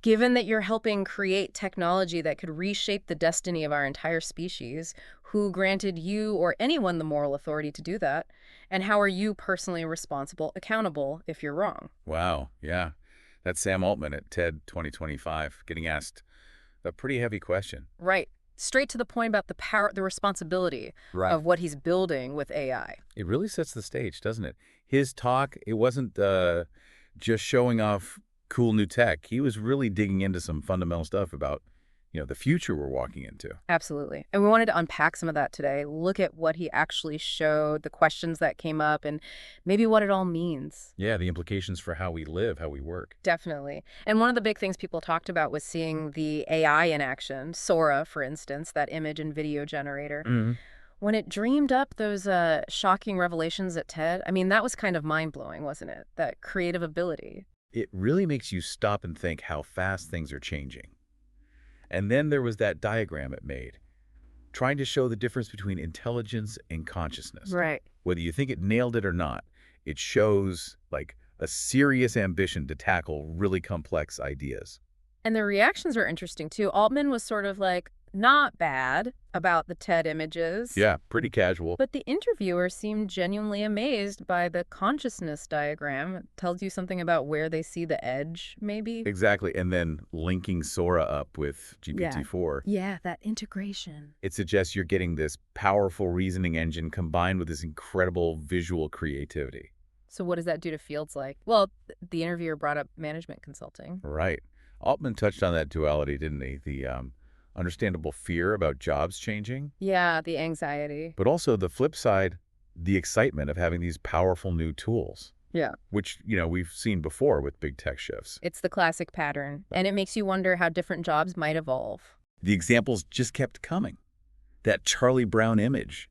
Given that you're helping create technology that could reshape the destiny of our entire species, who granted you or anyone the moral authority to do that? And how are you personally accountable if you're wrong? Wow, yeah. That's Sam Altman at TED 2025 getting asked a pretty heavy question. Right. Straight to the point about the power, the responsibility Right. of what he's building with AI. It really sets the stage, doesn't it? His talk, it wasn't just showing off cool new tech. He was really digging into some fundamental stuff about, the future we're walking into. Absolutely. And we wanted to unpack some of that today, look at what he actually showed, the questions that came up, and maybe what it all means. Yeah, the implications for how we live, how we work. Definitely. And one of the big things people talked about was seeing the AI in action, Sora, for instance, that image and video generator. Hmm. When it dreamed up those shocking revelations at TED, I mean, that was kind of mind-blowing, wasn't it? That creative ability. It really makes you stop and think how fast things are changing. And then there was that diagram it made, trying to show the difference between intelligence and consciousness. Right. Whether you think it nailed it or not, it shows like a serious ambition to tackle really complex ideas. And the reactions were interesting, too. Altman was sort of like, not bad about the TED images. Yeah, pretty casual. But the interviewer seemed genuinely amazed by the consciousness diagram. It tells you something about where they see the edge, maybe. Exactly. And then linking Sora up with GPT-4, Yeah, that integration. it suggests you're getting this powerful reasoning engine combined with this incredible visual creativity. So what does that do to fields like? Well, the interviewer brought up management consulting. Right. Altman touched on that duality, didn't he? The understandable fear about jobs changing, Yeah, the anxiety. but also the flip side, the excitement of having these powerful new tools, Yeah. which, we've seen before with big tech shifts. It's the classic pattern, and it makes you wonder how different jobs might evolve. The examples just kept coming. That Charlie Brown image,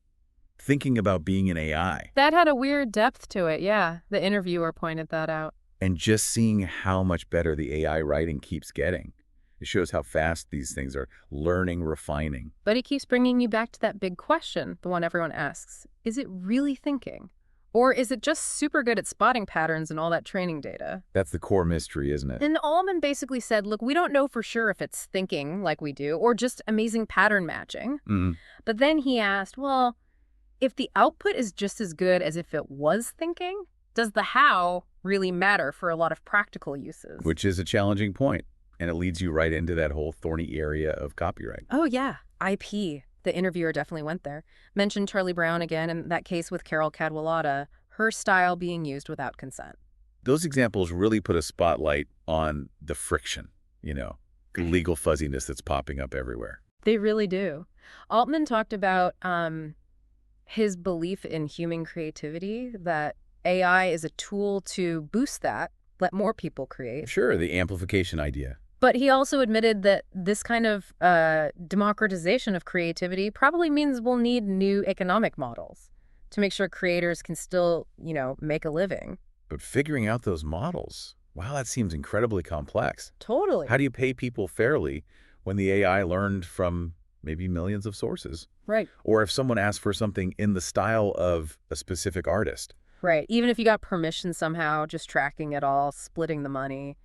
thinking about being an AI, That had a weird depth to it, yeah. The interviewer pointed that out. and just seeing how much better the AI writing keeps getting. It shows how fast these things are learning, refining. But he keeps bringing you back to that big question, the one everyone asks. Is it really thinking? Or is it just super good at spotting patterns and all that training data? That's the core mystery, isn't it? And Allman basically said, look, we don't know for sure if it's thinking like we do or just amazing pattern matching. Mhm. But then he asked, well, if the output is just as good as if it was thinking, does the how really matter for a lot of practical uses? Which is a challenging point, and it leads you right into that whole thorny area of copyright. Oh, yeah. IP. The interviewer definitely went there. Mentioned Charlie Brown again in that case with Carol Cadwalladr, her style being used without consent. Those examples really put a spotlight on the friction, legal fuzziness that's popping up everywhere. They really do. Altman talked about his belief in human creativity, that AI is a tool to boost that, let more people create. Sure, the amplification idea. But he also admitted that this kind of democratization of creativity probably means we'll need new economic models to make sure creators can still, make a living. But figuring out those models, wow, that seems incredibly complex. Totally. How do you pay people fairly when the AI learned from maybe millions of sources? Right. Or if someone asks for something in the style of a specific artist? Right. Even if you got permission somehow, just tracking it all, splitting the money.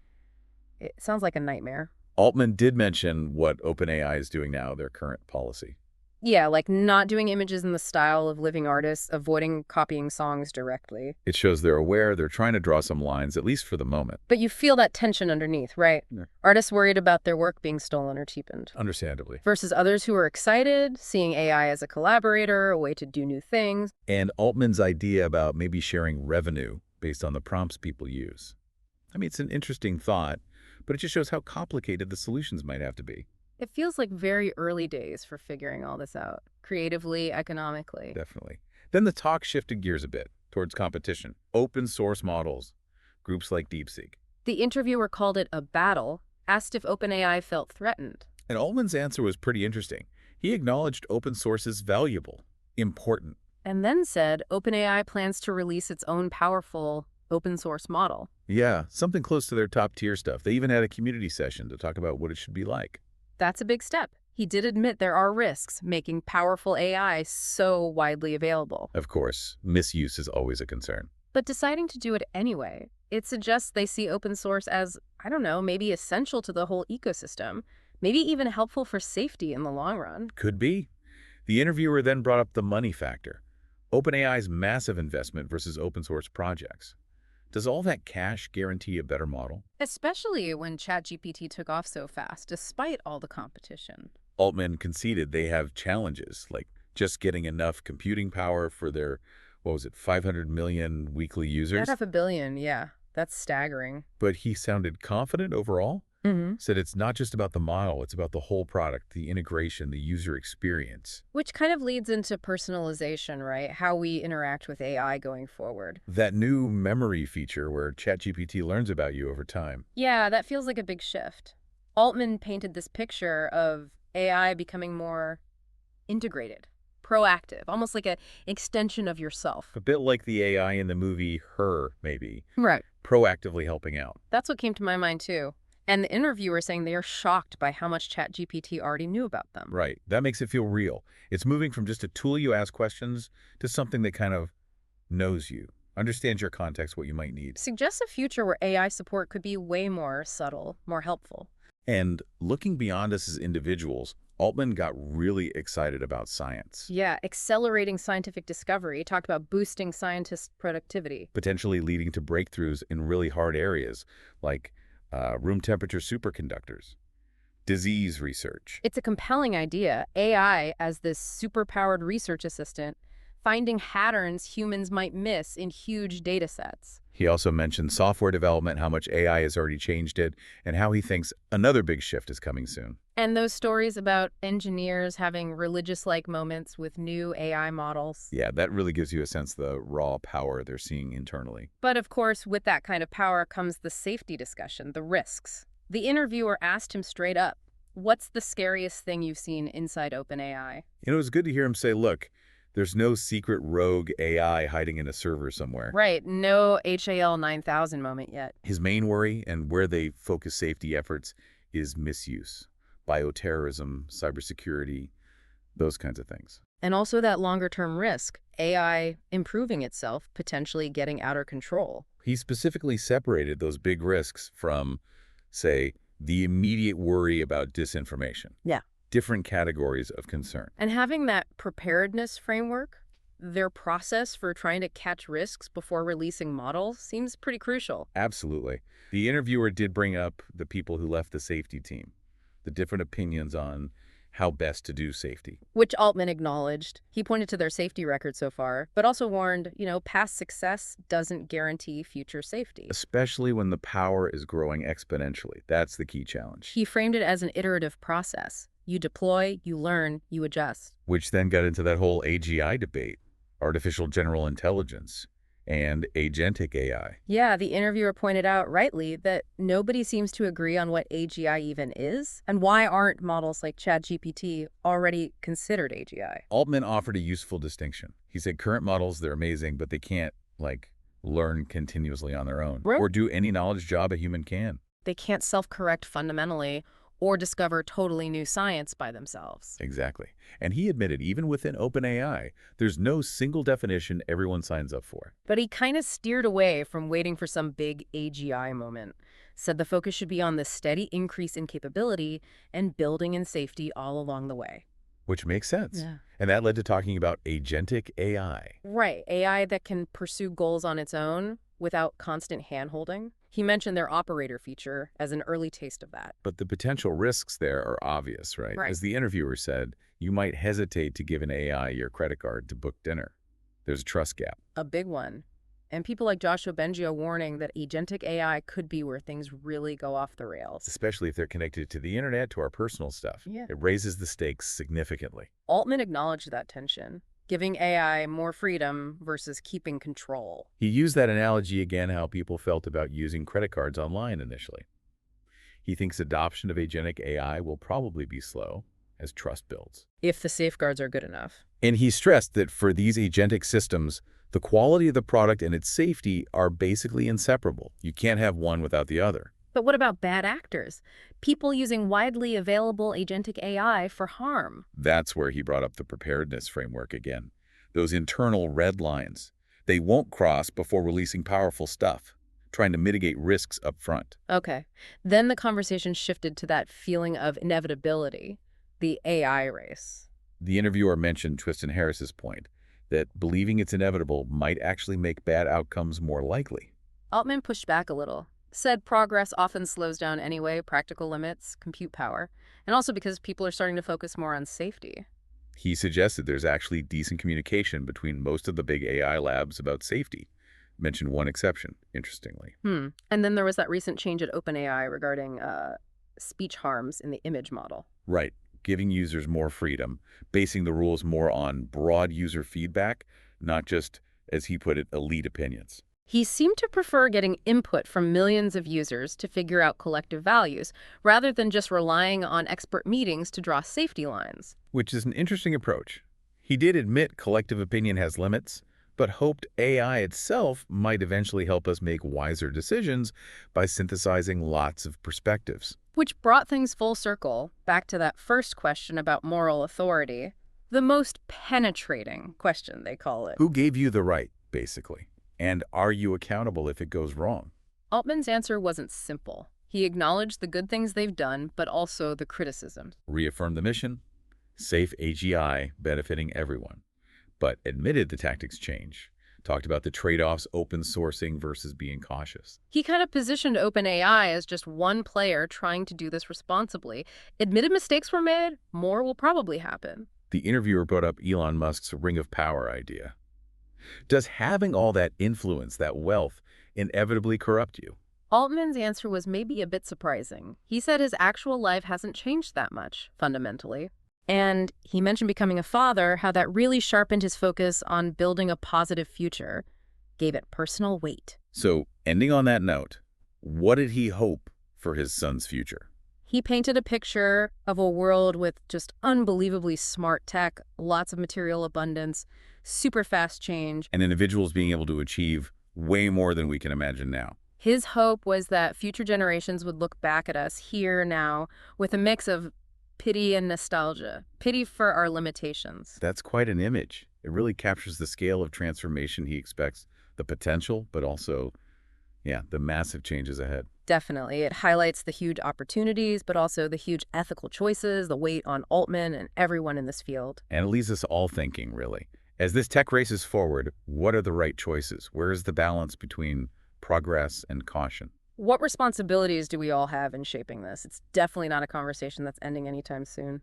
It sounds like a nightmare. Altman did mention what OpenAI is doing now, their current policy. Yeah, like not doing images in the style of living artists, avoiding copying songs directly. It shows they're aware, they're trying to draw some lines, at least for the moment. But you feel that tension underneath, right? Yeah. Artists worried about their work being stolen or cheapened. Understandably. Versus others who are excited, seeing AI as a collaborator, a way to do new things. And Altman's idea about maybe sharing revenue based on the prompts people use. I mean, it's an interesting thought, but it just shows how complicated the solutions might have to be. It feels like very early days for figuring all this out, creatively, economically. Definitely. Then the talk shifted gears a bit towards competition. Open source models, groups like DeepSeek. The interviewer called it a battle, asked if OpenAI felt threatened. And Altman's answer was pretty interesting. He acknowledged open source is valuable, important. And then said OpenAI plans to release its own powerful open source model. Yeah, something close to their top tier stuff. They even had a community session to talk about what it should be like. That's a big step. He did admit there are risks making powerful AI so widely available. Of course, misuse is always a concern. But deciding to do it anyway, It suggests they see open source as, I don't know, maybe essential to the whole ecosystem, maybe even helpful for safety in the long run. Could be. The interviewer then brought up the money factor. OpenAI's massive investment versus open source projects. Does all that cash guarantee a better model? Especially when ChatGPT took off so fast, despite all the competition. Altman conceded they have challenges, like just getting enough computing power for their, what was it, 500 million weekly At users? half a billion, yeah. That's staggering. But he sounded confident overall. Hmm. Said it's not just about the model, it's about the whole product, the integration, the user experience. Which kind of leads into personalization, right? How we interact with AI going forward. That new memory feature where ChatGPT learns about you over time. Yeah, that feels like a big shift. Altman painted this picture of AI becoming more integrated, proactive, almost like an extension of yourself. A bit like the AI in the movie Her, maybe, Right. proactively helping out. That's what came to my mind too. And the interviewer saying they are shocked by how much ChatGPT already knew about them. Right. That makes it feel real. It's moving from just a tool you ask questions to something that kind of knows you, understands your context, what you might need. Suggests a future where AI support could be way more subtle, more helpful. And looking beyond us as individuals, Altman got really excited about science, Yeah, accelerating scientific discovery. Talked about boosting scientists' productivity. potentially leading to breakthroughs in really hard areas like room temperature superconductors, disease research. It's a compelling idea. AI as this superpowered research assistant, finding patterns humans might miss in huge data sets. He also mentioned software development, how much AI has already changed it, and how he thinks another big shift is coming soon. And those stories about engineers having religious-like moments with new AI models. Yeah, that really gives you a sense of the raw power they're seeing internally. But of course, with that kind of power comes the safety discussion, the risks. The interviewer asked him straight up, what's the scariest thing you've seen inside OpenAI? It was good to hear him say, look, there's no secret rogue AI hiding in a server somewhere. Right, no HAL 9000 moment yet. His main worry and where they focus safety efforts is misuse, bioterrorism, cybersecurity, those kinds of things. And also that longer-term risk, AI improving itself, potentially getting out of control. He specifically separated those big risks from, say, the immediate worry about disinformation. Yeah. Different categories of concern. And having that preparedness framework, their process for trying to catch risks before releasing models seems pretty crucial. Absolutely. The interviewer did bring up the people who left the safety team, the different opinions on how best to do safety. Which Altman acknowledged. He pointed to their safety record so far, but also warned, past success doesn't guarantee future safety. Especially when the power is growing exponentially. That's the key challenge. He framed it as an iterative process. You deploy, you learn, you adjust. Which then got into that whole AGI debate, artificial general intelligence, and agentic AI. Yeah, the interviewer pointed out rightly that nobody seems to agree on what AGI even is, and why aren't models like ChatGPT already considered AGI? Altman offered a useful distinction. He said current models, they're amazing, but they can't, learn continuously on their own Right. or do any knowledge job a human can. They can't self-correct fundamentally or discover totally new science by themselves. Exactly. And he admitted even within OpenAI, there's no single definition everyone signs up for. But he kind of steered away from waiting for some big AGI moment. Said the focus should be on the steady increase in capability and building in safety all along the way. Which makes sense. Yeah. And that led to talking about agentic AI. Right, AI that can pursue goals on its own without constant hand-holding. He mentioned their operator feature as an early taste of that. But the potential risks there are obvious, right? Right. As the interviewer said, you might hesitate to give an AI your credit card to book dinner. There's a trust gap. A big one. And people like Joshua Bengio warning that agentic AI could be where things really go off the rails. Especially if they're connected to the internet, to our personal stuff. Yeah. It raises the stakes significantly. Altman acknowledged that tension, giving AI more freedom versus keeping control. He used that analogy again, how people felt about using credit cards online initially. He thinks adoption of agentic AI will probably be slow as trust builds. If the safeguards are good enough. And he stressed that for these agentic systems, the quality of the product and its safety are basically inseparable. You can't have one without the other. But what about bad actors? People using widely available agentic AI for harm. That's where he brought up the preparedness framework again. Those internal red lines. They won't cross before releasing powerful stuff. trying to mitigate risks up front. Okay. Then the conversation shifted to that feeling of inevitability, the AI race. The interviewer mentioned Tristan Harris's point that believing it's inevitable might actually make bad outcomes more likely. Altman pushed back a little, said progress often slows down anyway, practical limits, compute power, and also because people are starting to focus more on safety. He suggested there's actually decent communication between most of the big AI labs about safety. Mentioned one exception, interestingly. And then there was that recent change at OpenAI regarding speech harms in the image model. Right, giving users more freedom, basing the rules more on broad user feedback, not just, as he put it, elite opinions. He seemed to prefer getting input from millions of users to figure out collective values, rather than just relying on expert meetings to draw safety lines. Which is an interesting approach. He did admit collective opinion has limits, but hoped AI itself might eventually help us make wiser decisions by synthesizing lots of perspectives. Which brought things full circle, back to that first question about moral authority. The most penetrating question, they call it. Who gave you the right, basically? And are you accountable if it goes wrong? Altman's answer wasn't simple. He acknowledged the good things they've done, but also the criticisms. Reaffirmed the mission, safe AGI benefiting everyone, but admitted the tactics change. Talked about the trade-offs open sourcing versus being cautious. He kind of positioned OpenAI as just one player trying to do this responsibly. Admitted mistakes were made, more will probably happen. The interviewer brought up Elon Musk's ring of power idea. Does having all that influence, that wealth, inevitably corrupt you? Altman's answer was maybe a bit surprising. He said his actual life hasn't changed that much, fundamentally. And he mentioned becoming a father, how that really sharpened his focus on building a positive future, gave it personal weight. So, ending on that note, what did he hope for his son's future? He painted a picture of a world with just unbelievably smart tech, lots of material abundance, super fast change. And individuals being able to achieve way more than we can imagine now. His hope was that future generations would look back at us here now with a mix of pity and nostalgia, pity for our limitations. That's quite an image. It really captures the scale of transformation he expects, the potential, but also, the massive changes ahead. Definitely. It highlights the huge opportunities, but also the huge ethical choices, the weight on Altman and everyone in this field. And it leaves us all thinking, really. As this tech races forward, what are the right choices? Where is the balance between progress and caution? What responsibilities do we all have in shaping this? It's definitely not a conversation that's ending anytime soon.